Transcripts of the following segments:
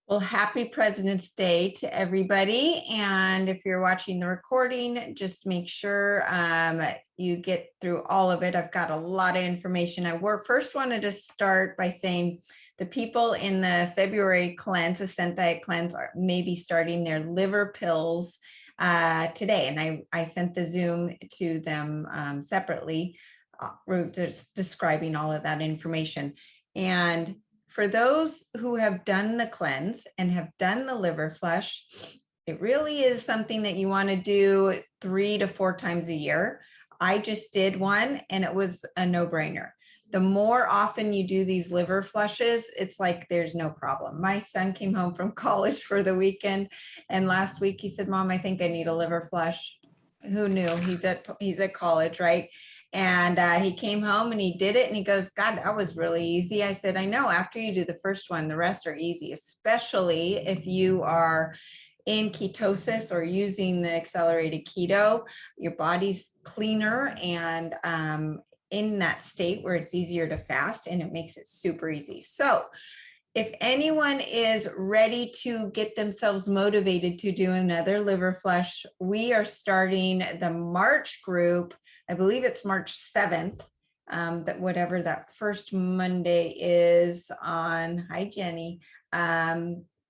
Well, happy President's Day to everybody. And if you're watching the recording, just make sure you get through all of it. I've got a lot of information. I first wanted to start by saying the people in the February cleanse, Ascent Diet Cleanse, are maybe starting their liver pills today. And I sent the Zoom to them separately, just describing all of that information. And for those who have done the cleanse and have done the liver flush, it really is something that you want to do 3 to 4 times a year. I just did one and it was a no-brainer. The more often you do these liver flushes, it's like there's no problem. My son came home from college for the weekend, and last week he said, "Mom, I think I need a liver flush." Who knew? He's at college, right? And he came home and he did it and he goes, "God, that was really easy." I said, "I know, after you do the first one, the rest are easy, especially if you are in ketosis or using the accelerated keto. Your body's cleaner and in that state where it's easier to fast, and it makes it super easy." So if anyone is ready to get themselves motivated to do another liver flush, we are starting the March group. I believe it's March 7th, that whatever that first Monday is on, hi Jenny,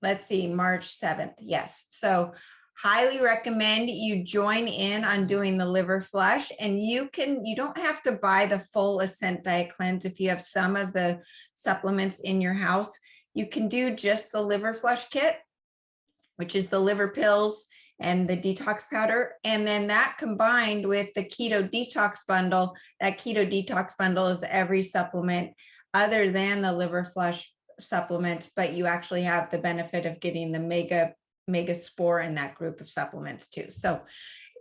let's see, March 7th, yes. So highly recommend you join in on doing the liver flush, and you don't have to buy the full Ascent Diet Cleanse if you have some of the supplements in your house. You can do just the liver flush kit, which is the liver pills and the detox powder. And then that combined with the keto detox bundle, that keto detox bundle is every supplement other than the liver flush supplements, but you actually have the benefit of getting the mega spore in that group of supplements too. So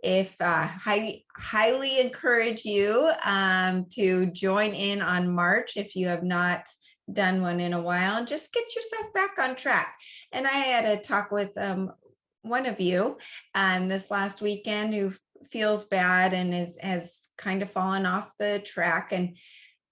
if highly encourage you to join in on March if you have not done one in a while, and just get yourself back on track. And I had a talk with one of you this last weekend who feels bad and has kind of fallen off the track. And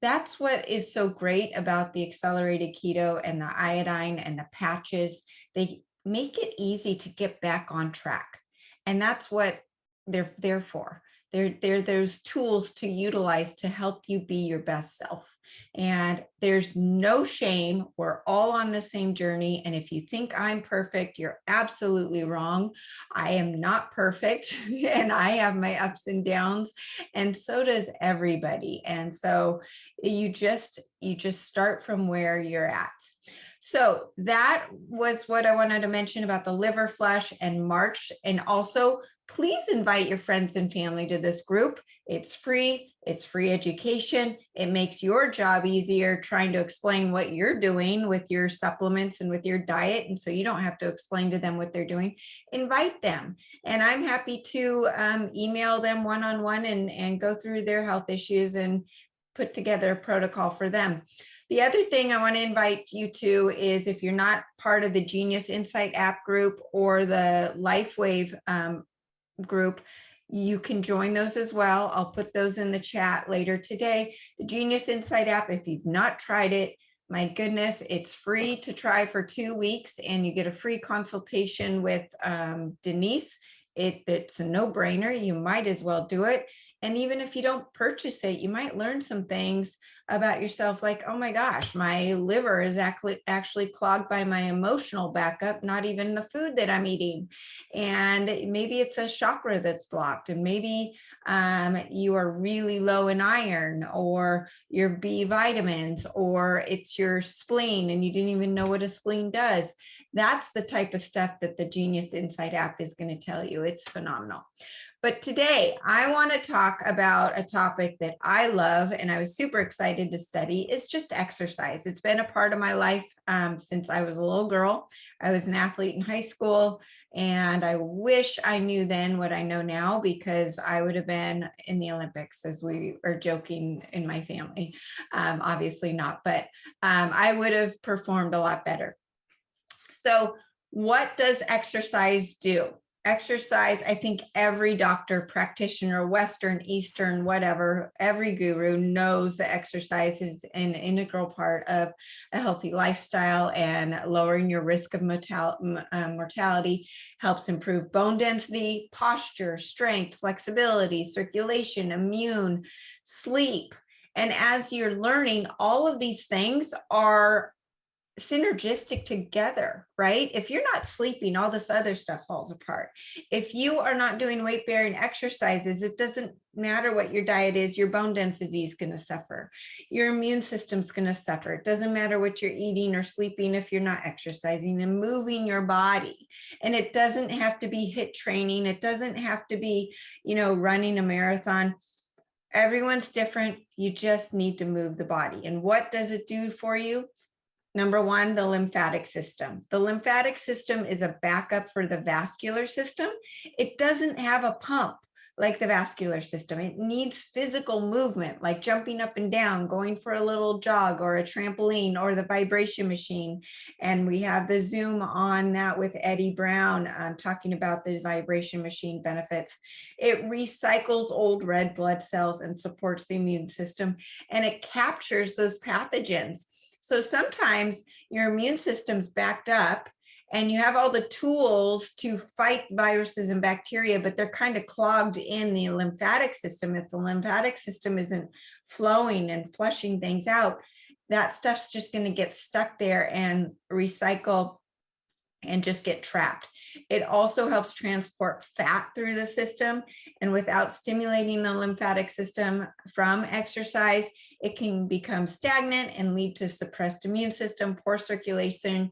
that's what is so great about the accelerated keto and the iodine and the patches. They make it easy to get back on track. And that's what they're there for. They're those tools to utilize to help you be your best self. And there's no shame. We're all on the same journey. And if you think I'm perfect, you're absolutely wrong. I am not perfect, and I have my ups and downs, and so does everybody. And so you just start from where you're at. So that was what I wanted to mention about the liver flush and March. And also, please invite your friends and family to this group. It's free education. It makes your job easier trying to explain what you're doing with your supplements and with your diet. And so you don't have to explain to them what they're doing. Invite them. And I'm happy to email them one-on-one and go through their health issues and put together a protocol for them. The other thing I want to invite you to is, if you're not part of the Genius Insight app group or the Lifewave group, you can join those as well. I'll put those in the chat later today. The Genius Insight app, if you've not tried it, my goodness, it's free to try for 2 weeks, and you get a free consultation with Denise. It's a no-brainer. You might as well do it. And even if you don't purchase it, you might learn some things about yourself, like, oh my gosh, my liver is actually clogged by my emotional backup, not even the food that I'm eating. And maybe it's a chakra that's blocked, and maybe you are really low in iron or your B vitamins, or it's your spleen and you didn't even know what a spleen does. That's the type of stuff that the Genius Insight app is going to tell you. It's phenomenal. But today I want to talk about a topic that I love and I was super excited to study. It's just exercise. It's been a part of my life since I was a little girl. I was an athlete in high school, and I wish I knew then what I know now, because I would have been in the Olympics, as we are joking in my family. Obviously not, but I would have performed a lot better. So what does exercise do? exercise, I think every doctor, practitioner, Western, Eastern, whatever, every guru knows that exercise is an integral part of a healthy lifestyle, and lowering your risk of mortality helps improve bone density, posture, strength, flexibility, circulation, immune, sleep. And as you're learning, all of these things are synergistic together, right? If you're not sleeping, all this other stuff falls apart. If you are not doing weight bearing exercises, it doesn't matter what your diet is, your bone density is going to suffer. Your immune system's going to suffer. It doesn't matter what you're eating or sleeping if you're not exercising and moving your body. And it doesn't have to be HIIT training. It doesn't have to be, running a marathon. Everyone's different. You just need to move the body. And what does it do for you? Number one, the lymphatic system. The lymphatic system is a backup for the vascular system. It doesn't have a pump like the vascular system. It needs physical movement, like jumping up and down, going for a little jog or a trampoline or the vibration machine. And we have the Zoom on that with Eddie Brown talking about the vibration machine benefits. It recycles old red blood cells and supports the immune system, and it captures those pathogens. So sometimes your immune system's backed up and you have all the tools to fight viruses and bacteria, but they're kind of clogged in the lymphatic system. If the lymphatic system isn't flowing and flushing things out, that stuff's just going to get stuck there and recycle and just get trapped. It also helps transport fat through the system, and without stimulating the lymphatic system from exercise, it can become stagnant and lead to suppressed immune system, poor circulation,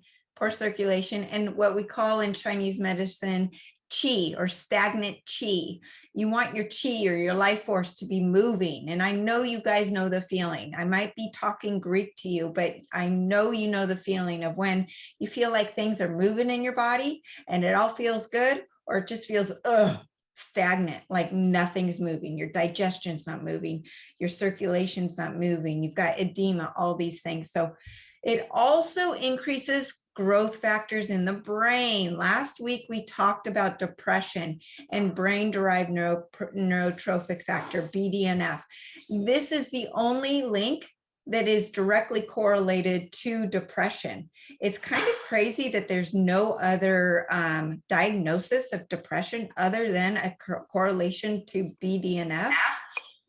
and what we call in Chinese medicine, qi, or stagnant qi. You want your qi or your life force to be moving. And I know you guys know the feeling. I might be talking Greek to you, but I know you know the feeling of when you feel like things are moving in your body and it all feels good, or it just feels stagnant, like nothing's moving. Your digestion's not moving, your circulation's not moving, you've got edema, all these things. So it also increases growth factors in the brain. Last week, we talked about depression and brain-derived neurotrophic factor, BDNF. This is the only link that is directly correlated to depression. It's kind of crazy that there's no other diagnosis of depression other than a correlation to BDNF.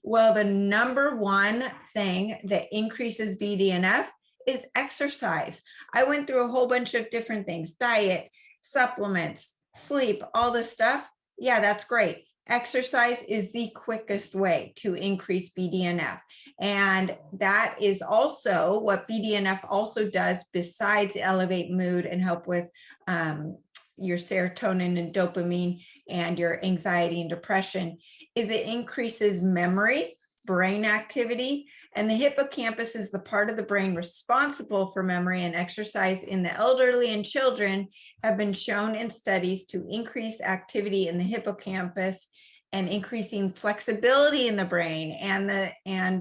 Well, the number one thing that increases BDNF is exercise. I went through a whole bunch of different things: diet, supplements, sleep, all this stuff. Yeah, that's great. Exercise is the quickest way to increase BDNF. And that is also what BDNF also does, besides elevate mood and help with your serotonin and dopamine and your anxiety and depression, is it increases memory, brain activity. And the hippocampus is the part of the brain responsible for memory, and exercise in the elderly and children have been shown in studies to increase activity in the hippocampus and increasing flexibility in the brain and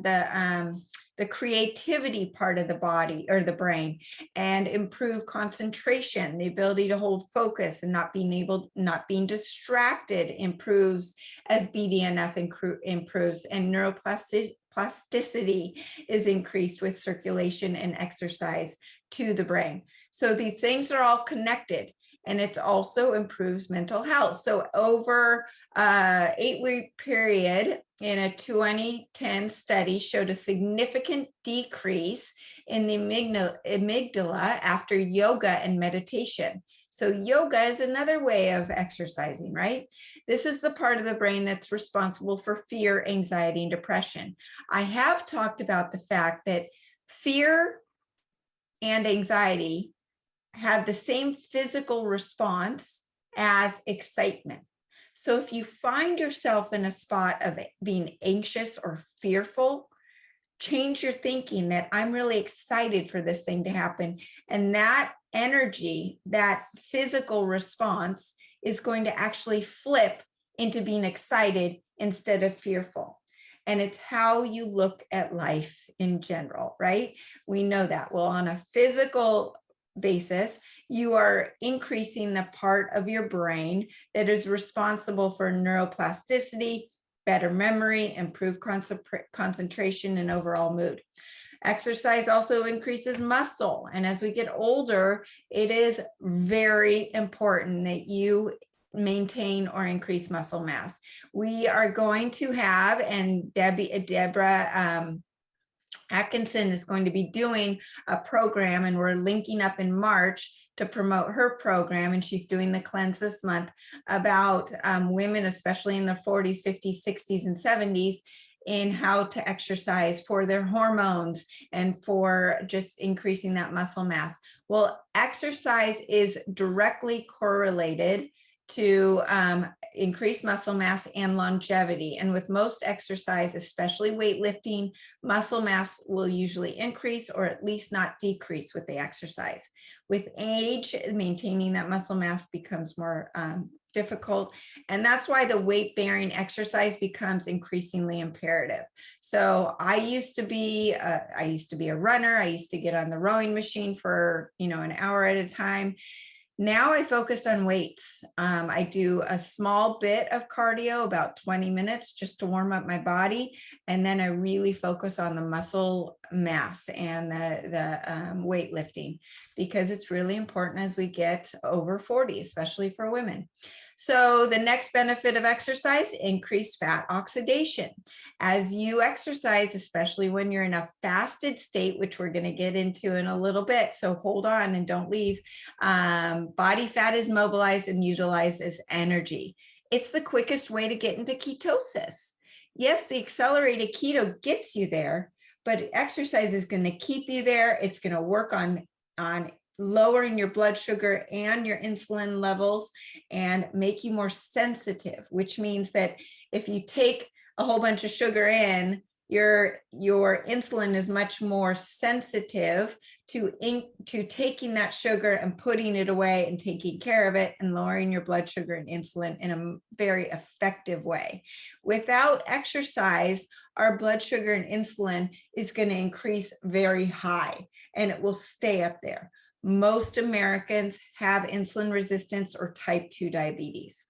the creativity part of the body or the brain, and improve concentration, the ability to hold focus and not being distracted improves as BDNF improves, and neuroplasticity is increased with circulation and exercise to the brain. So these things are all connected, and it also improves mental health. So over an 8-week period in a 2010 study showed a significant decrease in the amygdala after yoga and meditation. So yoga is another way of exercising, right? This is the part of the brain that's responsible for fear, anxiety, and depression. I have talked about the fact that fear and anxiety have the same physical response as excitement. So if you find yourself in a spot of being anxious or fearful, change your thinking that I'm really excited for this thing to happen. And that energy, that physical response, is going to actually flip into being excited instead of fearful. And it's how you look at life in general, right? We know that. Well, on a physical basis, you are increasing the part of your brain that is responsible for neuroplasticity, better memory, improved concentration, and overall mood. Exercise also increases muscle. And as we get older, it is very important that you maintain or increase muscle mass. We are going to have, and Deborah Atkinson is going to be doing a program, and we're linking up in March to promote her program, and she's doing the cleanse this month about women, especially in their 40s, 50s, 60s, and 70s, in how to exercise for their hormones and for just increasing that muscle mass. Well, exercise is directly correlated to increase muscle mass and longevity. And with most exercise, especially weightlifting, muscle mass will usually increase or at least not decrease with the exercise. With age, maintaining that muscle mass becomes more difficult. And that's why the weight-bearing exercise becomes increasingly imperative. So I used to be a runner. I used to get on the rowing machine for, an hour at a time. Now I focus on weights. I do a small bit of cardio, about 20 minutes, just to warm up my body. And then I really focus on the muscle mass and the weightlifting, because it's really important as we get over 40, especially for women. So the next benefit of exercise, increased fat oxidation. As you exercise, especially when you're in a fasted state, which we're going to get into in a little bit, so hold on and don't leave, body fat is mobilized and utilized as energy. It's the quickest way to get into ketosis. Yes, the accelerated keto gets you there, but exercise is going to keep you there. It's going to work on lowering your blood sugar and your insulin levels and make you more sensitive, which means that if you take a whole bunch of sugar in, your insulin is much more sensitive to taking that sugar and putting it away and taking care of it and lowering your blood sugar and insulin in a very effective way. Without exercise, our blood sugar and insulin is going to increase very high, and it will stay up there. Most Americans have insulin resistance or type 2 diabetes.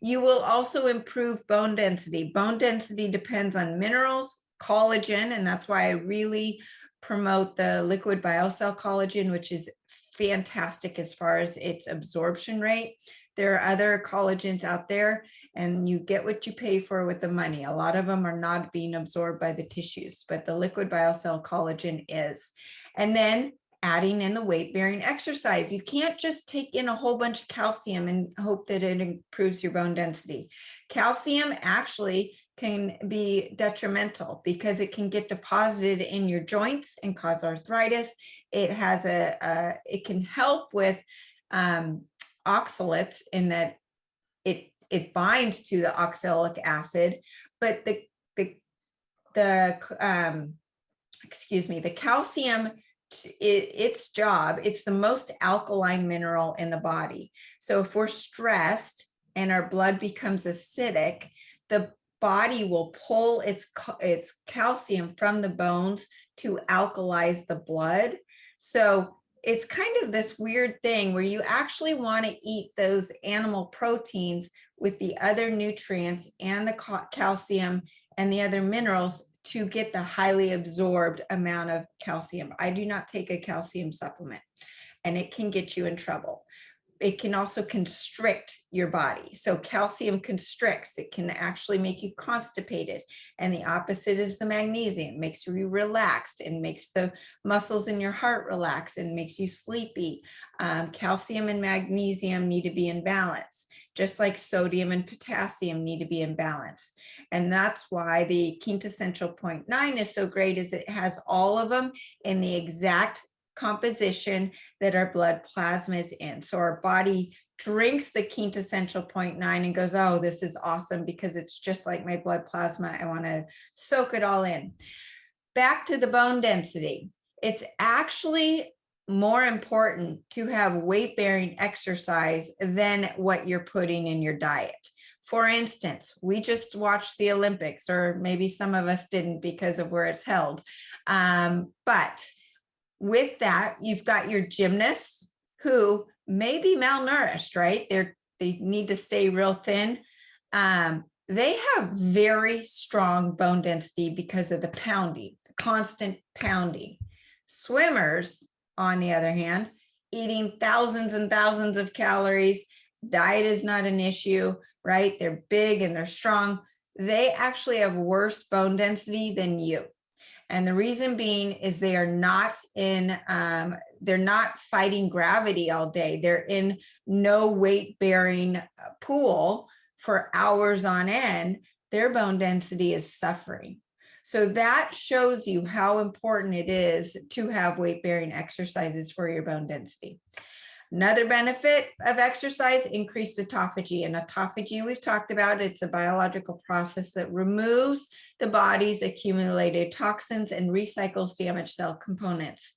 You will also improve bone density. Bone density depends on minerals, collagen, and that's why I really promote the liquid biocell collagen, which is fantastic as far as its absorption rate. There are other collagens out there, and you get what you pay for with the money. A lot of them are not being absorbed by the tissues, but the liquid biocell collagen is. And then adding in the weight-bearing exercise. You can't just take in a whole bunch of calcium and hope that it improves your bone density. Calcium actually can be detrimental because it can get deposited in your joints and cause arthritis. It has it can help with oxalates in that it binds to the oxalic acid, but the calcium, its job, it's the most alkaline mineral in the body. So if we're stressed and our blood becomes acidic, the body will pull its calcium from the bones to alkalize the blood. So it's kind of this weird thing where you actually want to eat those animal proteins with the other nutrients and the calcium and the other minerals to get the highly absorbed amount of calcium. I do not take a calcium supplement, and it can get you in trouble. It can also constrict your body. So calcium constricts. It can actually make you constipated. And the opposite is the magnesium. It makes you relaxed and makes the muscles in your heart relax and makes you sleepy. Calcium and magnesium need to be in balance, just like sodium and potassium need to be in balance. And that's why the quintessential 0.9 is so great, is it has all of them in the exact composition that our blood plasma is in. So our body drinks the quintessential 0.9 and goes, oh, this is awesome because it's just like my blood plasma. I want to soak it all in. Back to the bone density. It's actually more important to have weight-bearing exercise than what you're putting in your diet. For instance, we just watched the Olympics, or maybe some of us didn't because of where it's held. But with that, you've got your gymnasts who may be malnourished, right? They need to stay real thin. They have very strong bone density because of the pounding, the constant pounding. Swimmers, on the other hand, eating thousands and thousands of calories, diet is not an issue, right? They're big and they're strong. They actually have worse bone density than you. And the reason being is they are not in, they're not fighting gravity all day. They're in no weight bearing pool for hours on end. Their bone density is suffering. So that shows you how important it is to have weight bearing exercises for your bone density. Another benefit of exercise, increased autophagy. And autophagy, we've talked about, it's a biological process that removes the body's accumulated toxins and recycles damaged cell components.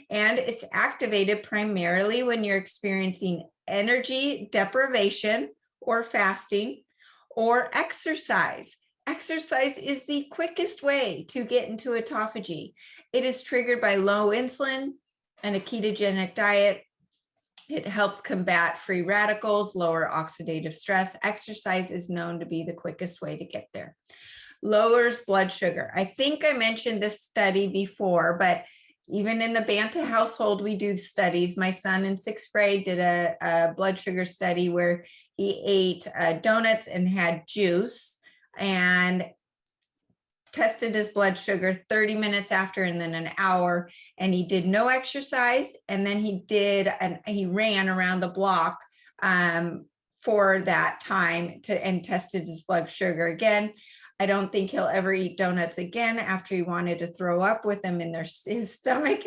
And it's activated primarily when you're experiencing energy deprivation or fasting or exercise. Exercise is the quickest way to get into autophagy. It is triggered by low insulin and a ketogenic diet. It helps combat free radicals, lower oxidative stress. Exercise is known to be the quickest way to get there. Lowers blood sugar. I think I mentioned this study before, but even in the Banta household, we do studies. My son in 6th grade did a blood sugar study where he ate donuts and had juice and tested his blood sugar 30 minutes after and then an hour, and he did no exercise, and then he ran around the block for that time and tested his blood sugar again. I don't think he'll ever eat donuts again after he wanted to throw up with them in his stomach.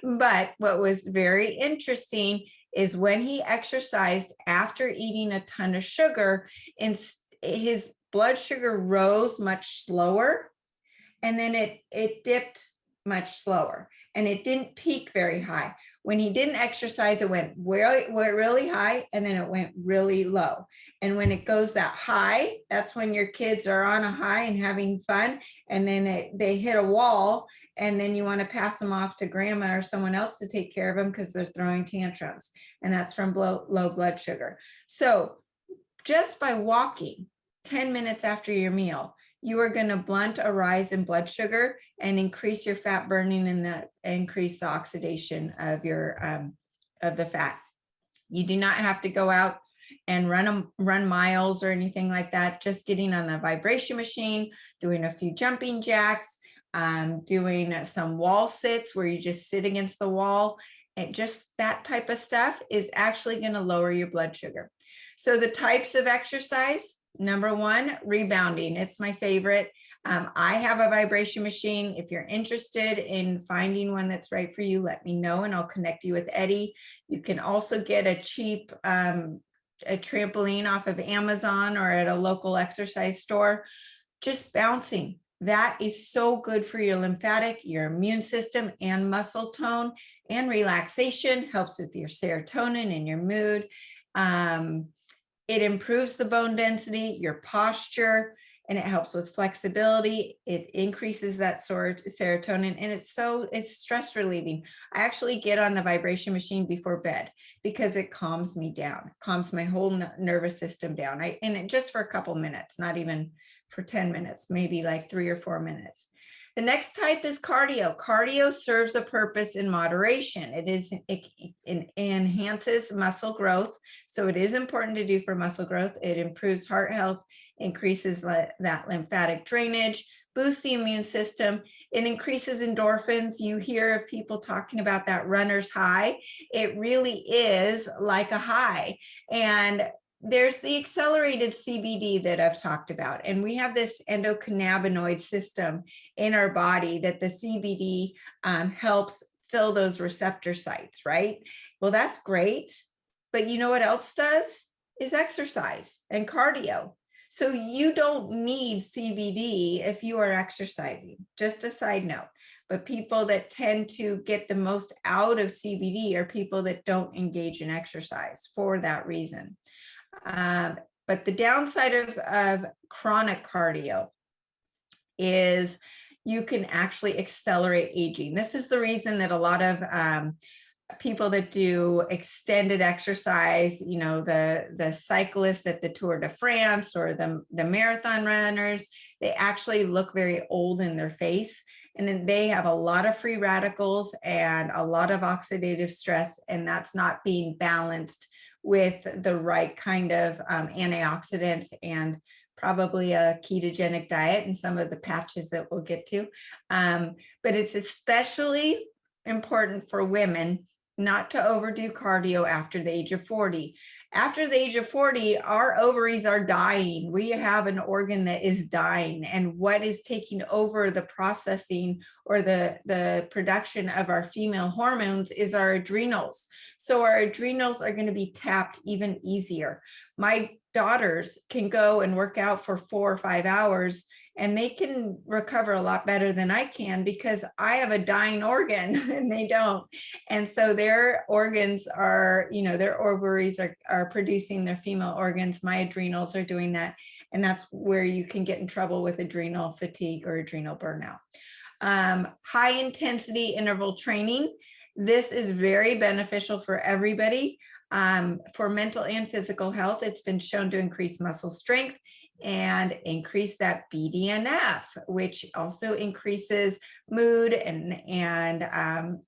But what was very interesting is when he exercised after eating a ton of sugar, his blood sugar rose much slower. And then it dipped much slower, and it didn't peak very high. When he didn't exercise, it went really high, and then it went really low. And when it goes that high, that's when your kids are on a high and having fun, and then they hit a wall, and then you want to pass them off to grandma or someone else to take care of them because they're throwing tantrums, and that's from low blood sugar. So just by walking 10 minutes after your meal, you are going to blunt a rise in blood sugar and increase your fat burning and increase the oxidation of the fat. You do not have to go out and run miles or anything like that. Just getting on the vibration machine, doing a few jumping jacks, doing some wall sits where you just sit against the wall, and just that type of stuff is actually going to lower your blood sugar. So the types of exercise. Number one, rebounding. It's my favorite. I have a vibration machine. If you're interested in finding one that's right for you, let me know and I'll connect you with Eddie. You can also get a cheap a trampoline off of Amazon or at a local exercise store. Just bouncing. That is so good for your lymphatic, your immune system, and muscle tone, and relaxation. Helps with your serotonin and your mood. It improves the bone density, your posture, and it helps with flexibility. It increases that sort of serotonin, and it's stress relieving. I actually get on the vibration machine before bed because it calms me down, calms my whole nervous system down. Just for a couple minutes, not even for 10 minutes, maybe like 3 or 4 minutes. The next type is cardio. Cardio serves a purpose in moderation. It enhances muscle growth. So it is important to do for muscle growth. It improves heart health, increases that lymphatic drainage, boosts the immune system. It increases endorphins. You hear of people talking about that runner's high. It really is like a high. And there's the accelerated CBD that I've talked about, and we have this endocannabinoid system in our body that the CBD helps fill those receptor sites, right? Well, that's great, but you know what else does? Is exercise and cardio. So you don't need CBD if you are exercising, just a side note. But people that tend to get the most out of CBD are people that don't engage in exercise for that reason. But the downside of chronic cardio is you can actually accelerate aging. This is the reason that a lot of people that do extended exercise, you know, the cyclists at the Tour de France or the marathon runners, they actually look very old in their face. And then they have a lot of free radicals and a lot of oxidative stress, and that's not being balanced with the right kind of antioxidants and probably a ketogenic diet and some of the patches that we'll get to. But it's especially important for women not to overdo cardio after the age of 40. After the age of 40, our ovaries are dying. We have an organ that is dying, and what is taking over the processing or the production of our female hormones is our adrenals. So our adrenals are going to be tapped even easier. My daughters can go and work out for 4 or 5 hours, and they can recover a lot better than I can because I have a dying organ and they don't. And so their organs are, you know, their ovaries are producing their female organs. My adrenals are doing that. And that's where you can get in trouble with adrenal fatigue or adrenal burnout. High intensity interval training. This is very beneficial for everybody. For mental and physical health, it's been shown to increase muscle strength and increase that BDNF, which also increases mood and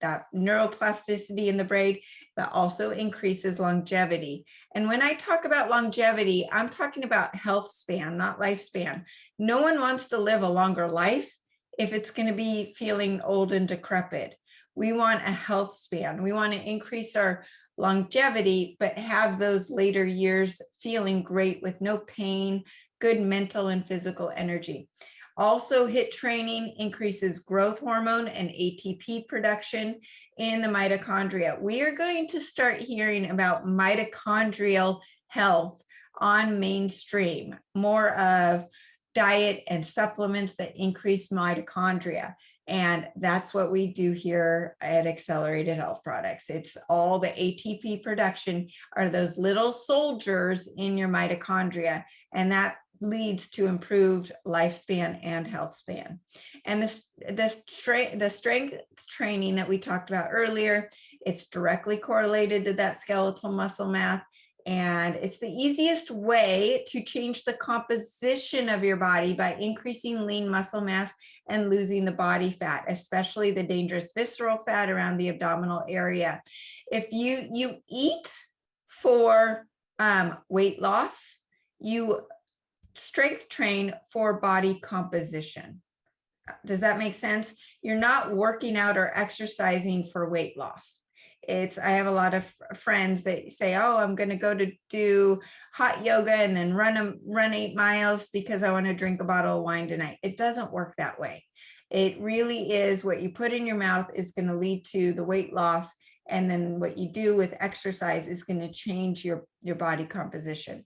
that neuroplasticity in the brain, but also increases longevity. And when I talk about longevity, I'm talking about health span, not lifespan. No one wants to live a longer life if it's going to be feeling old and decrepit. We want a health span. We want to increase our longevity, but have those later years feeling great with no pain, good mental and physical energy. Also, HIIT training increases growth hormone and ATP production in the mitochondria. We are going to start hearing about mitochondrial health on mainstream, more of diet and supplements that increase mitochondria. And that's what we do here at Accelerated Health Products. It's all the ATP production are those little soldiers in your mitochondria, and that leads to improved lifespan and health span. And the strength training that we talked about earlier, it's directly correlated to that skeletal muscle mass. And it's the easiest way to change the composition of your body by increasing lean muscle mass and losing the body fat, especially the dangerous visceral fat around the abdominal area. If you eat for weight loss, you strength train for body composition. Does that make sense? You're not working out or exercising for weight loss. I have a lot of friends that say, oh, I'm going to go to do hot yoga and then run 8 miles because I want to drink a bottle of wine tonight. It doesn't work that way. It really is what you put in your mouth is going to lead to the weight loss. And then what you do with exercise is going to change your body composition.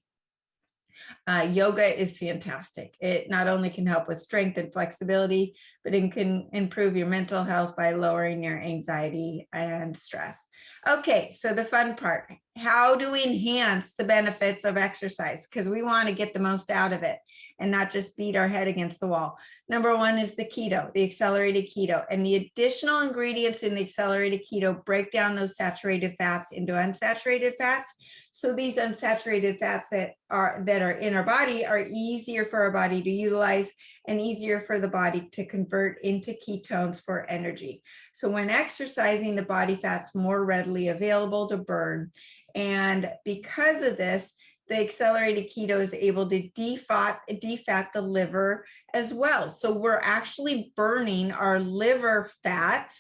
Yoga is fantastic. It not only can help with strength and flexibility, but it can improve your mental health by lowering your anxiety and stress. Okay, so the fun part, how do we enhance the benefits of exercise? Because we want to get the most out of it and not just beat our head against the wall. Number one is the keto, the accelerated keto, and the additional ingredients in the accelerated keto break down those saturated fats into unsaturated fats. So these unsaturated fats that are in our body are easier for our body to utilize and easier for the body to convert into ketones for energy. So when exercising, the body fat's more readily available to burn. And because of this, the accelerated keto is able to defat the liver as well. So we're actually burning our liver fat,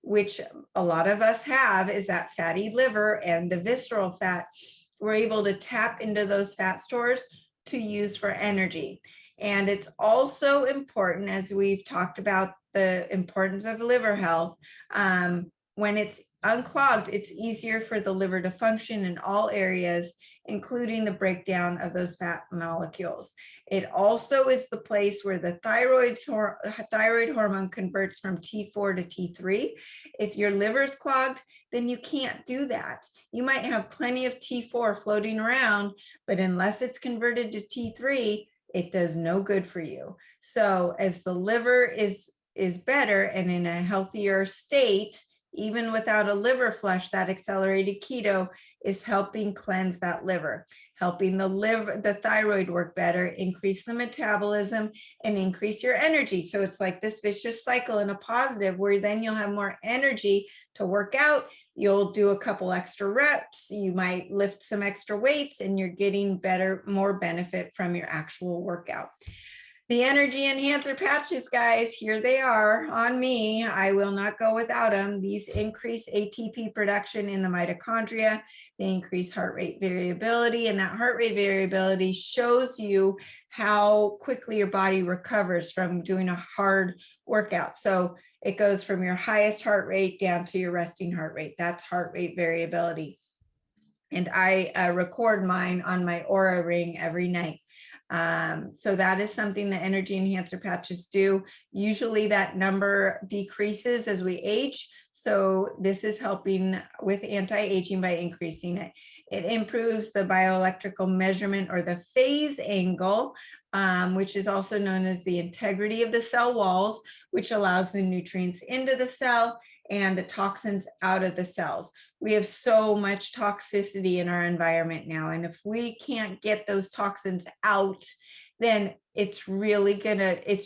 which a lot of us have, is that fatty liver and the visceral fat. We're able to tap into those fat stores to use for energy. And it's also important, as we've talked about the importance of liver health, when it's unclogged, it's easier for the liver to function in all areas, including the breakdown of those fat molecules. It also is the place where the thyroid hormone converts from T4 to T3. If your liver is clogged, then you can't do that. You might have plenty of T4 floating around, but unless it's converted to T3, it does no good for you. So as the liver is is better and in a healthier state, even without a liver flush, that accelerated keto is helping cleanse that liver, helping the thyroid work better, increase the metabolism, and increase your energy. So it's like this vicious cycle in a positive, where then you'll have more energy to work out. You'll do a couple extra reps, you might lift some extra weights, and you're getting more benefit from your actual workout. The energy enhancer patches, guys, here they are on me. I will not go without them. These increase ATP production in the mitochondria. They increase heart rate variability, and that heart rate variability shows you how quickly your body recovers from doing a hard workout. So it goes from your highest heart rate down to your resting heart rate. That's heart rate variability. And I record mine on my Oura ring every night. So that is something that energy enhancer patches do. Usually that number decreases as we age. So this is helping with anti-aging by increasing it. It improves the bioelectrical measurement, or the phase angle, which is also known as the integrity of the cell walls, which allows the nutrients into the cell and the toxins out of the cells. We have so much toxicity in our environment now, and if we can't get those toxins out, then it's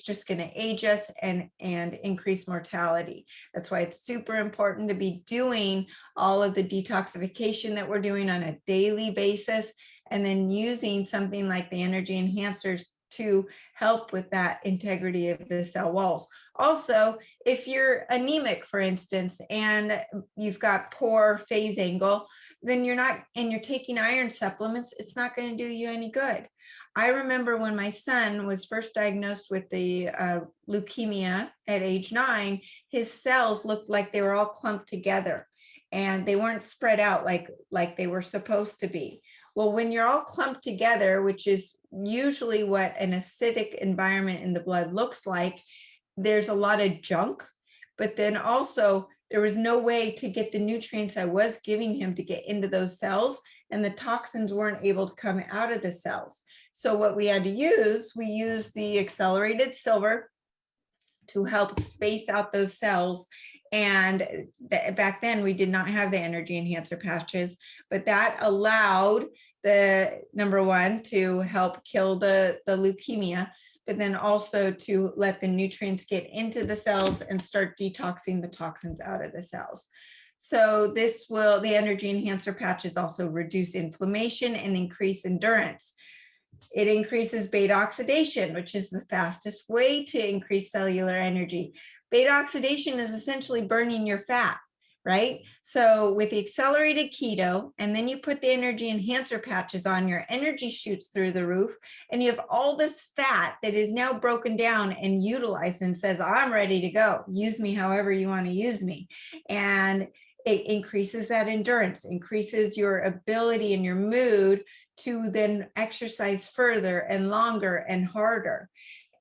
just gonna age us and increase mortality. That's why it's super important to be doing all of the detoxification that we're doing on a daily basis, and then using something like the energy enhancers to help with that integrity of the cell walls. Also, if you're anemic, for instance, and you've got poor phase angle, then you're taking iron supplements, it's not going to do you any good. I remember when my son was first diagnosed with the leukemia at age 9, his cells looked like they were all clumped together and they weren't spread out like they were supposed to be. Well, when you're all clumped together, which is usually what an acidic environment in the blood looks like, there's a lot of junk, but then also there was no way to get the nutrients I was giving him to get into those cells, and the toxins weren't able to come out of the cells. So what we had to use, we used the accelerated silver to help space out those cells. And back then we did not have the energy enhancer patches, but that allowed the number one to help kill the leukemia, but then also to let the nutrients get into the cells and start detoxing the toxins out of the cells. So the energy enhancer patches also reduce inflammation and increase endurance. It increases beta oxidation, which is the fastest way to increase cellular energy. Beta oxidation is essentially burning your fat, right? So with the accelerated keto, and then you put the energy enhancer patches on, your energy shoots through the roof, and you have all this fat that is now broken down and utilized and says, I'm ready to go. Use me however you want to use me. And it increases that endurance, increases your ability and your mood to then exercise further and longer and harder.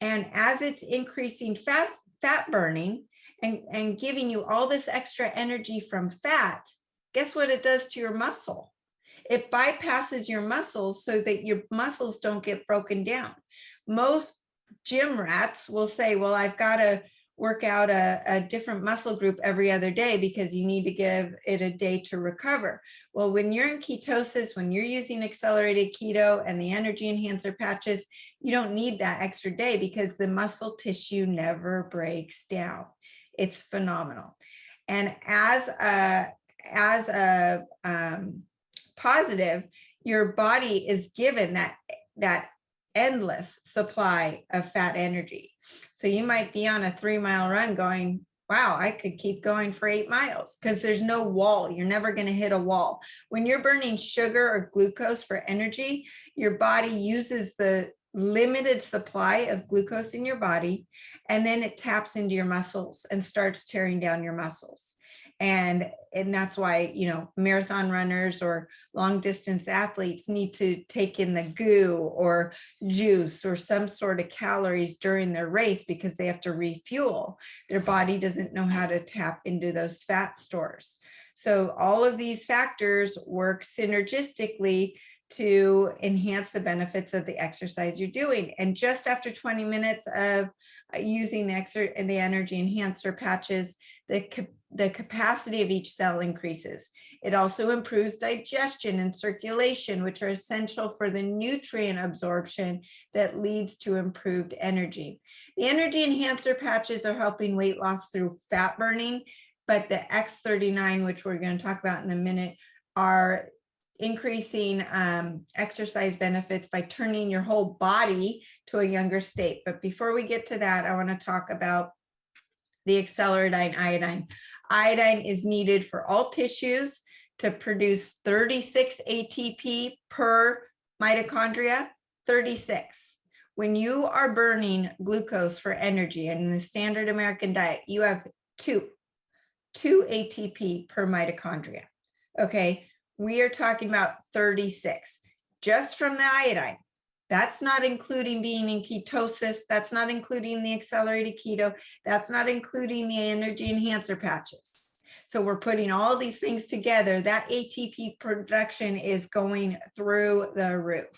And as it's increasing fat burning and giving you all this extra energy from fat, guess what it does to your muscle? It bypasses your muscles so that your muscles don't get broken down. Most gym rats will say, well, I've got to work out a different muscle group every other day because you need to give it a day to recover. Well, when you're in ketosis, when you're using accelerated keto and the energy enhancer patches, you don't need that extra day because the muscle tissue never breaks down. It's phenomenal. And as a positive, your body is given that endless supply of fat energy. So you might be on a 3-mile run going, wow, I could keep going for 8 miles, because there's no wall. You're never going to hit a wall. When you're burning sugar or glucose for energy, your body uses the limited supply of glucose in your body, and then it taps into your muscles and starts tearing down your muscles. And that's why, marathon runners or long distance athletes need to take in the goo or juice or some sort of calories during their race, because they have to refuel. Their body doesn't know how to tap into those fat stores. So all of these factors work synergistically to enhance the benefits of the exercise you're doing. And just after 20 minutes of using the energy enhancer patches, the capacity of each cell increases. It also improves digestion and circulation, which are essential for the nutrient absorption that leads to improved energy. The energy enhancer patches are helping weight loss through fat burning, but the X39, which we're going to talk about in a minute, are increasing exercise benefits by turning your whole body to a younger state. But before we get to that, I want to talk about the Acceleradine iodine. Iodine is needed for all tissues to produce 36 ATP per mitochondria, 36. When you are burning glucose for energy, and in the standard American diet, you have two ATP per mitochondria. Okay, we are talking about 36 just from the iodine. That's not including being in ketosis. That's not including the accelerated keto. That's not including the energy enhancer patches. So we're putting all these things together. That ATP production is going through the roof.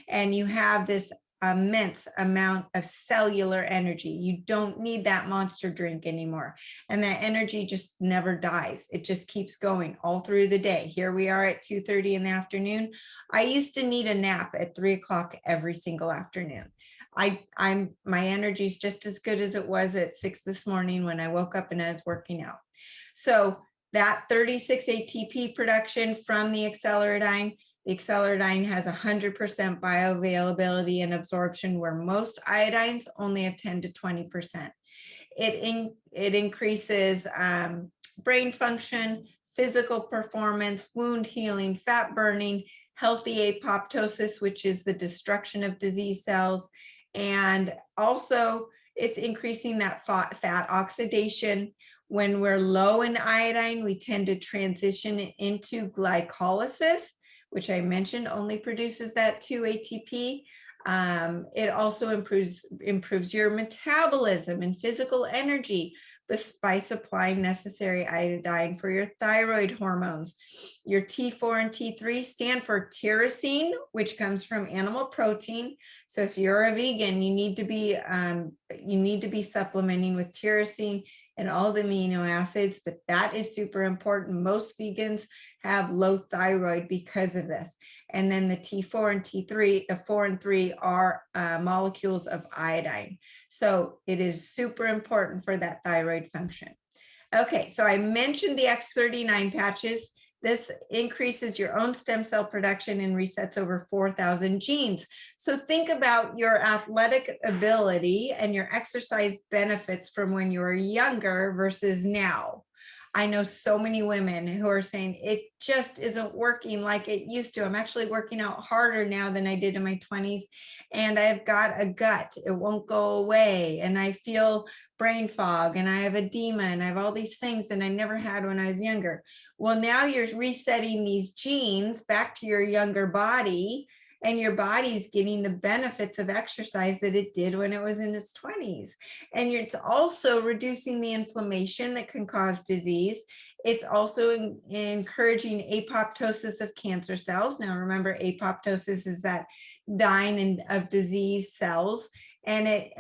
And you have this immense amount of cellular energy. You don't need that monster drink anymore. And that energy just never dies. It just keeps going all through the day. Here we are at 2:30 in the afternoon. I used to need a nap at 3 o'clock every single afternoon. My energy is just as good as it was at 6 this morning when I woke up and I was working out. So that 36 ATP production from the Acceleradine has 100% bioavailability and absorption, where most iodines only have 10 to 20%. It increases brain function, physical performance, wound healing, fat burning, healthy apoptosis, which is the destruction of disease cells. And also it's increasing that fat oxidation. When we're low in iodine, we tend to transition into glycolysis, which I mentioned only produces that 2 ATP. It also improves your metabolism and physical energy by supplying necessary iodine for your thyroid hormones. Your T4 and T3 stand for tyrosine, which comes from animal protein. So if you're a vegan, you need to be supplementing with tyrosine and all the amino acids, but that is super important. Most vegans have low thyroid because of this. And then the T4 and T3, the 4 and 3 are molecules of iodine. So it is super important for that thyroid function. Okay, so I mentioned the X39 patches. This increases your own stem cell production and resets over 4,000 genes. So think about your athletic ability and your exercise benefits from when you were younger versus now. I know so many women who are saying it just isn't working like it used to. I'm actually working out harder now than I did in my 20s, and I've got a gut. It won't go away, and I feel brain fog, and I have edema, and I have all these things that I never had when I was younger. Well, now you're resetting these genes back to your younger body, and your body's getting the benefits of exercise that it did when it was in its 20s. And it's also reducing the inflammation that can cause disease. It's also encouraging apoptosis of cancer cells. Now, remember, apoptosis is that dying of disease cells, and it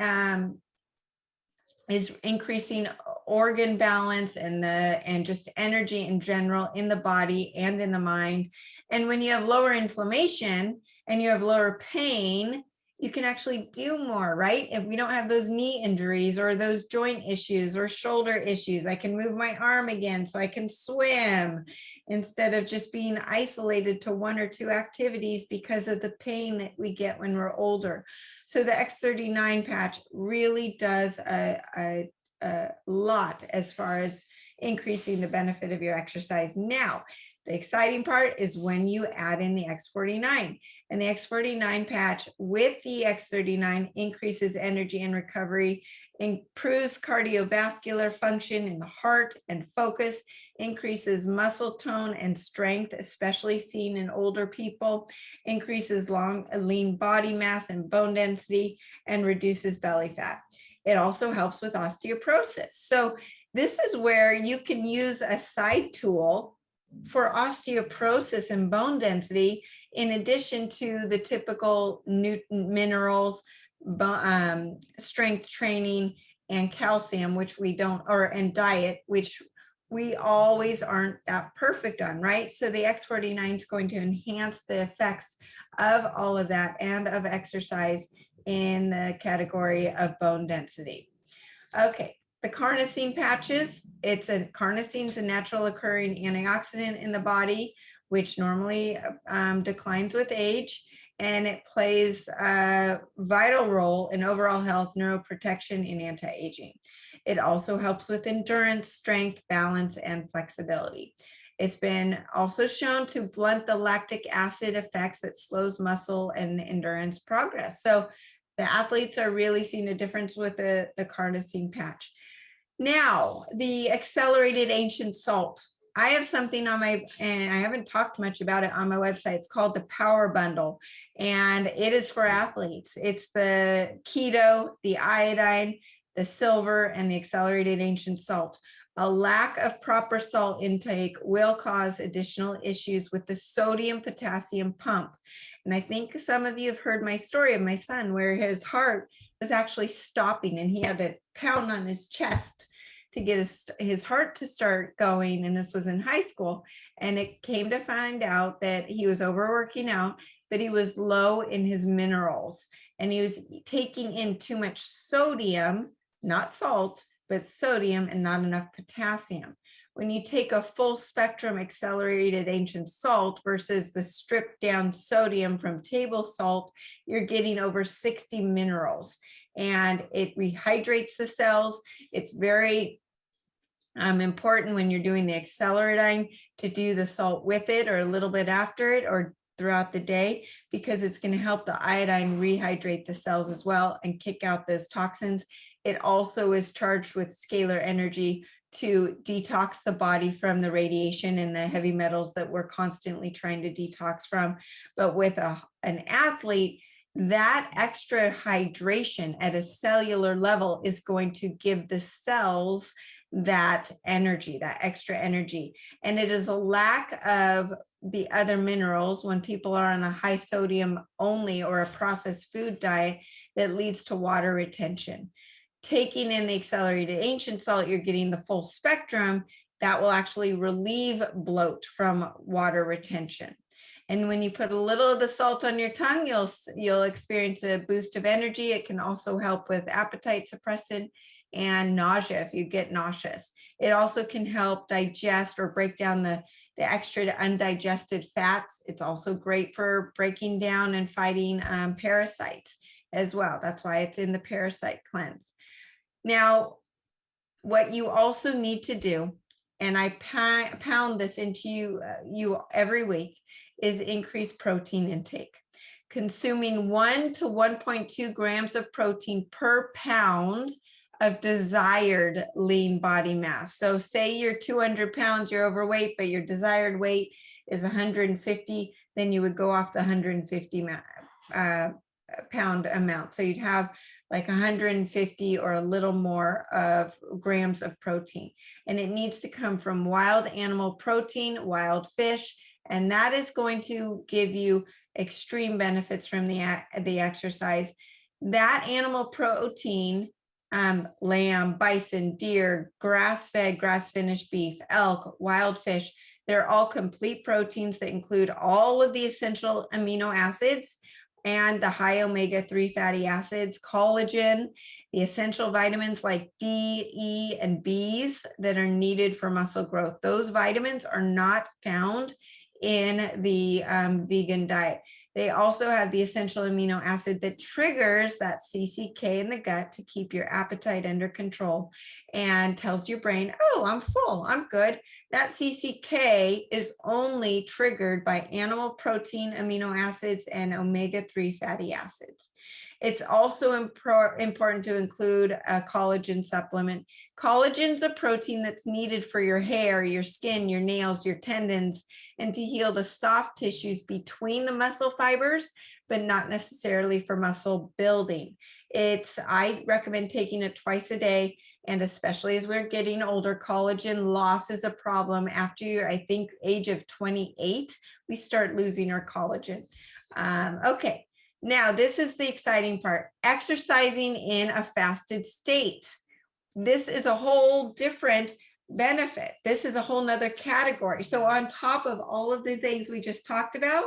is increasing organ balance and just energy in general in the body and in the mind. And when you have lower inflammation and you have lower pain, you can actually do more, right? If we don't have those knee injuries or those joint issues or shoulder issues, I can move my arm again so I can swim instead of just being isolated to 1 or 2 activities because of the pain that we get when we're older. So the X39 patch really does a lot as far as increasing the benefit of your exercise. Now, the exciting part is when you add in the X49. And the X49 patch with the X39 increases energy and recovery, improves cardiovascular function in the heart and focus, increases muscle tone and strength, especially seen in older people, increases lean body mass and bone density, and reduces belly fat. It also helps with osteoporosis. So this is where you can use a side tool for osteoporosis and bone density, in addition to the typical minerals, strength training, and calcium, which we don't, and diet, which we always aren't that perfect on, right? So the X49 is going to enhance the effects of all of that and of exercise in the category of bone density. Okay, the carnosine patches, carnosine is a natural occurring antioxidant in the body, which normally declines with age, and it plays a vital role in overall health, neuroprotection, and anti-aging. It also helps with endurance, strength, balance, and flexibility. It's been also shown to blunt the lactic acid effects that slows muscle and endurance progress. So the athletes are really seeing a difference with the carnosine patch. Now, the accelerated ancient salt. I have something on and I haven't talked much about it on my website. It's called the Power Bundle, and it is for athletes. It's the keto, the iodine, the silver, and the accelerated ancient salt. A lack of proper salt intake will cause additional issues with the sodium potassium pump. And I think some of you have heard my story of my son where his heart was actually stopping and he had to pound on his chest to get his heart to start going. And this was in high school. And it came to find out that he was overworking out, but he was low in his minerals and he was taking in too much sodium, not salt, but sodium, and not enough potassium. When you take a full spectrum accelerated ancient salt versus the stripped down sodium from table salt, you're getting over 60 minerals, and it rehydrates the cells. It's very important when you're doing the accelerating to do the salt with it or a little bit after it or throughout the day, because it's going to help the iodine rehydrate the cells as well and kick out those toxins. It also is charged with scalar energy to detox the body from the radiation and the heavy metals that we're constantly trying to detox from. But with an athlete, that extra hydration at a cellular level is going to give the cells that energy, that extra energy. And it is a lack of the other minerals when people are on a high sodium only or a processed food diet that leads to water retention. Taking in the accelerated ancient salt, you're getting the full spectrum that will actually relieve bloat from water retention. And when you put a little of the salt on your tongue, you'll experience a boost of energy. It can also help with appetite suppressant and nausea if you get nauseous. It also can help digest or break down the extra undigested fats. It's also great for breaking down and fighting parasites as well. That's why it's in the parasite cleanse. Now, what you also need to do, and I pound this into you every week, is increase protein intake. Consuming 1 to 1.2 grams of protein per pound of desired lean body mass. So say you're 200 pounds, you're overweight, but your desired weight is 150, then you would go off the 150 pound amount. So you'd have like 150 or a little more of grams of protein. And it needs to come from wild animal protein, wild fish, and that is going to give you extreme benefits from the exercise. That animal protein, lamb, bison, deer, grass-fed, grass-finished beef, elk, wild fish, they're all complete proteins that include all of the essential amino acids and the high omega-3 fatty acids, collagen, the essential vitamins like D, E, and Bs that are needed for muscle growth. Those vitamins are not found in the vegan diet. They also have the essential amino acid that triggers that CCK in the gut to keep your appetite under control and tells your brain, oh, I'm full, I'm good. That CCK is only triggered by animal protein, amino acids, and omega-3 fatty acids. It's also important to include a collagen supplement. Collagen is a protein that's needed for your hair, your skin, your nails, your tendons, and to heal the soft tissues between the muscle fibers, but not necessarily for muscle building. I recommend taking it twice a day, and especially as we're getting older, collagen loss is a problem. After I think age of 28, we start losing our collagen. Okay. Now, this is the exciting part, exercising in a fasted state. This is a whole different benefit. This is a whole nother category. So on top of all of the things we just talked about,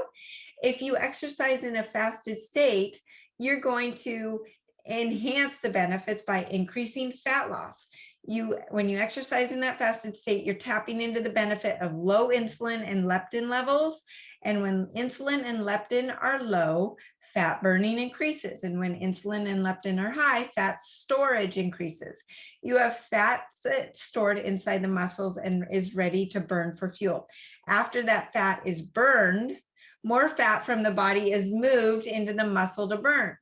if you exercise in a fasted state, you're going to enhance the benefits by increasing fat loss. When you exercise in that fasted state, you're tapping into the benefit of low insulin and leptin levels. And when insulin and leptin are low, fat burning increases. And when insulin and leptin are high, fat storage increases. You have fat stored inside the muscles and is ready to burn for fuel. After that fat is burned, more fat from the body is moved into the muscle to burn.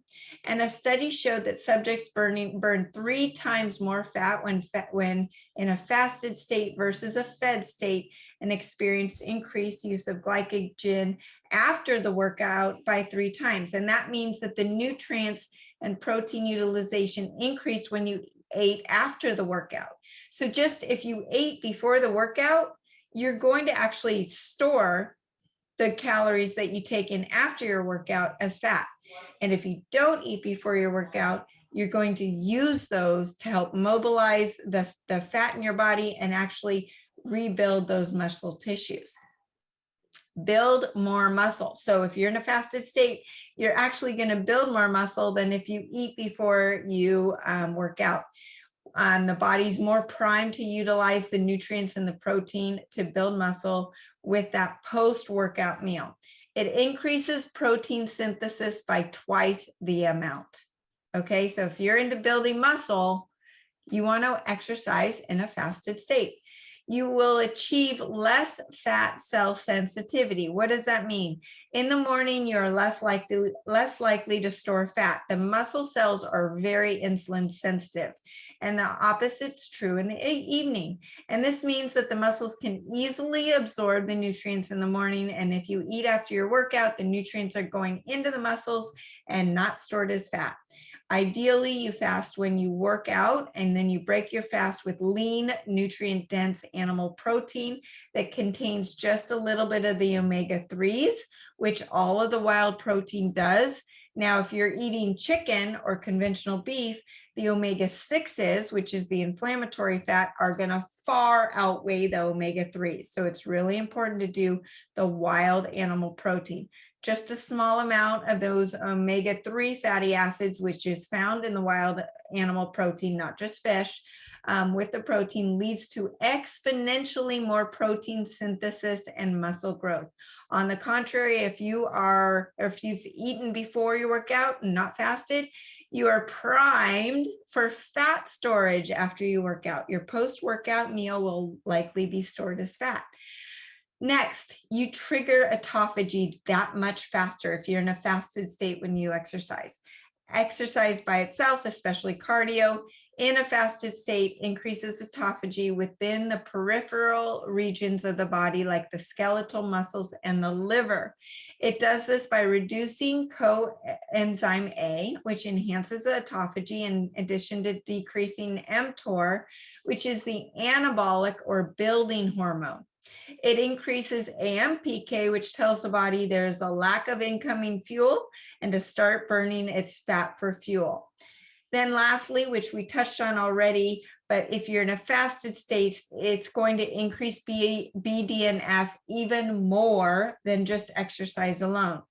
And a study showed that subjects burn 3 times more fat when in a fasted state versus a fed state, and experienced increased use of glycogen after the workout by 3 times. And that means that the nutrients and protein utilization increased when you ate after the workout. So just if you ate before the workout, you're going to actually store the calories that you take in after your workout as fat. And if you don't eat before your workout, you're going to use those to help mobilize the fat in your body and actually rebuild those muscle tissues. Build more muscle. So if you're in a fasted state, you're actually going to build more muscle than if you eat before you work out. The body's more primed to utilize the nutrients and the protein to build muscle with that post-workout meal. It increases protein synthesis by twice the amount. Okay, so if you're into building muscle, you want to exercise in a fasted state. You will achieve less fat cell sensitivity. What does that mean? In the morning, you're less likely to store fat. The muscle cells are very insulin sensitive, and the opposite's true in the evening. And this means that the muscles can easily absorb the nutrients in the morning. And if you eat after your workout, the nutrients are going into the muscles and not stored as fat. Ideally, you fast when you work out, and then you break your fast with lean, nutrient-dense animal protein that contains just a little bit of the omega-3s, which all of the wild protein does. Now, if you're eating chicken or conventional beef, the omega-6s, which is the inflammatory fat, are going to far outweigh the omega-3s. So it's really important to do the wild animal protein. Just a small amount of those omega-3 fatty acids, which is found in the wild animal protein, not just fish, with the protein leads to exponentially more protein synthesis and muscle growth. On the contrary, if you've eaten before you work out and not fasted, you are primed for fat storage after you work out. Your post-workout meal will likely be stored as fat. Next, you trigger autophagy that much faster if you're in a fasted state when you exercise. Exercise by itself, especially cardio, in a fasted state increases autophagy within the peripheral regions of the body, like the skeletal muscles and the liver. It does this by reducing coenzyme A, which enhances autophagy, in addition to decreasing mTOR, which is the anabolic or building hormone. It increases AMPK, which tells the body there's a lack of incoming fuel and to start burning its fat for fuel. Then lastly, which we touched on already, but if you're in a fasted state, it's going to increase BDNF even more than just exercise alone.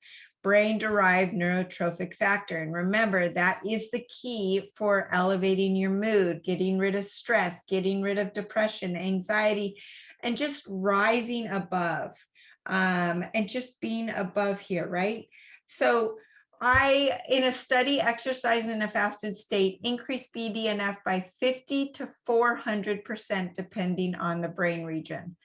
Brain-derived neurotrophic factor. And remember, that is the key for elevating your mood, getting rid of stress, getting rid of depression, anxiety, and just rising above and just being above here, right? So in a study, exercise in a fasted state increased BDNF by 50 to 400% depending on the brain region.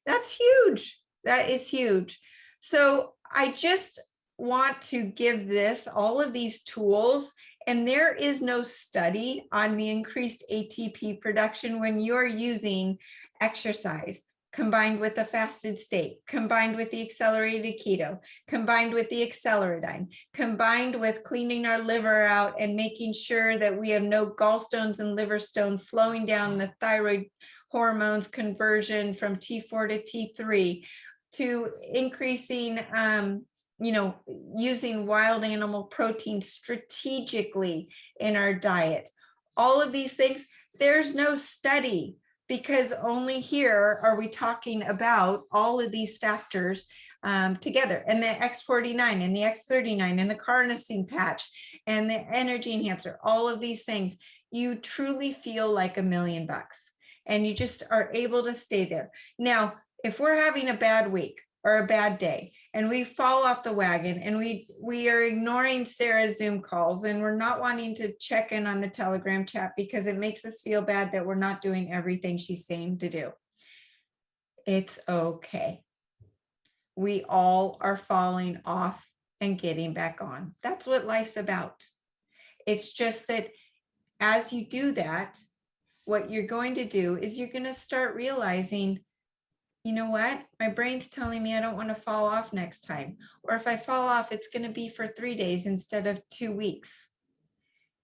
That's huge. That is huge. So I just want to give all of these tools, and there is no study on the increased ATP production when you're using exercise combined with a fasted state, combined with the accelerated keto, combined with the acceleridine, combined with cleaning our liver out and making sure that we have no gallstones and liver stones, slowing down the thyroid hormones conversion from T4 to T3, to increasing using wild animal protein strategically in our diet. All of these things, there's no study, because only here are we talking about all of these factors together, and the X49 and the X39 and the Carnosine patch and the energy enhancer, all of these things, you truly feel like $1 million and you just are able to stay there. Now, if we're having a bad week or a bad day and we fall off the wagon and we are ignoring Sarah's Zoom calls and we're not wanting to check in on the Telegram chat because it makes us feel bad that we're not doing everything she's saying to do, it's okay. We all are falling off and getting back on. That's what life's about. It's just that as you do that, what you're going to do is you're going to start realizing, you know what? My brain's telling me I don't want to fall off next time. Or if I fall off, it's going to be for 3 days instead of 2 weeks.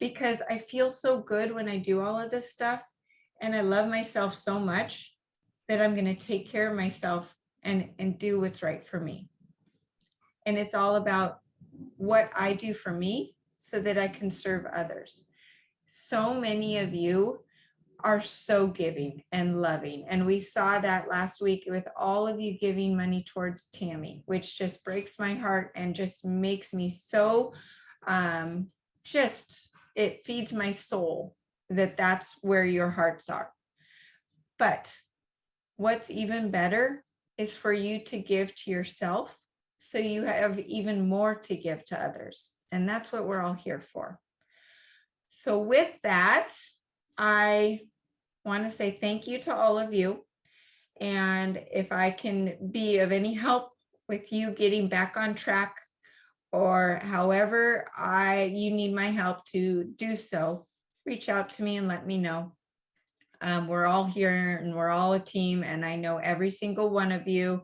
Because I feel so good when I do all of this stuff. And I love myself so much that I'm going to take care of myself and do what's right for me. And it's all about what I do for me so that I can serve others. So many of you are so giving and loving. And we saw that last week with all of you giving money towards Tammy, which just breaks my heart and just makes me so, it feeds my soul that that's where your hearts are. But what's even better is for you to give to yourself so you have even more to give to others. And that's what we're all here for. So with that, I want to say thank you to all of you. And if I can be of any help with you getting back on track, or however you need my help to do so, reach out to me and let me know. We're all here and we're all a team, and I know every single one of you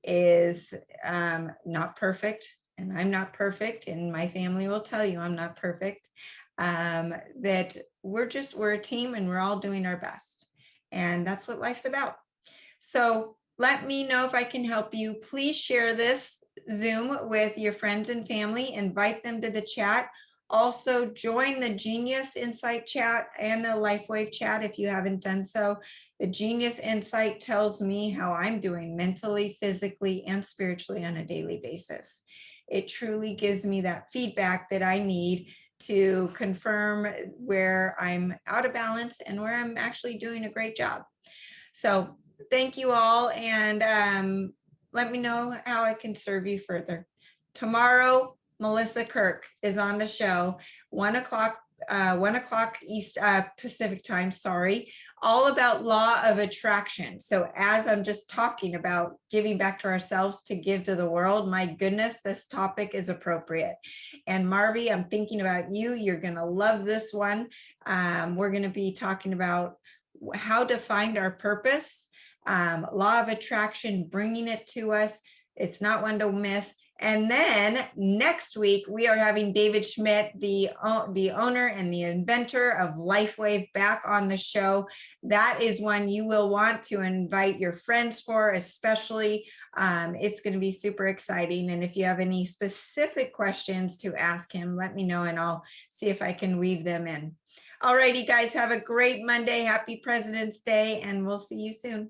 is not perfect, and I'm not perfect, and my family will tell you I'm not perfect. That we're a team and we're all doing our best, and that's what life's about. So let me know if I can help you. Please share this Zoom with your friends and family, invite them to the chat. Also join the Genius Insight chat and the Lifewave chat if you haven't done so. The Genius Insight tells me how I'm doing mentally, physically, and spiritually on a daily basis. It truly gives me that feedback that I need to confirm where I'm out of balance and where I'm actually doing a great job. So thank you all, and let me know how I can serve you further. Tomorrow, Melissa Kirk is on the show, 1 o'clock East Pacific time, all about law of attraction. So as I'm just talking about giving back to ourselves to give to the world, my goodness, this topic is appropriate. And Marvy, I'm thinking about you. You're going to love this one. We're going to be talking about how to find our purpose, law of attraction, bringing it to us. It's not one to miss. And then next week, we are having David Schmidt, the owner and the inventor of Lifewave, back on the show. That is one you will want to invite your friends for, especially. It's going to be super exciting. And if you have any specific questions to ask him, let me know and I'll see if I can weave them in. All righty, guys, have a great Monday. Happy President's Day, and we'll see you soon.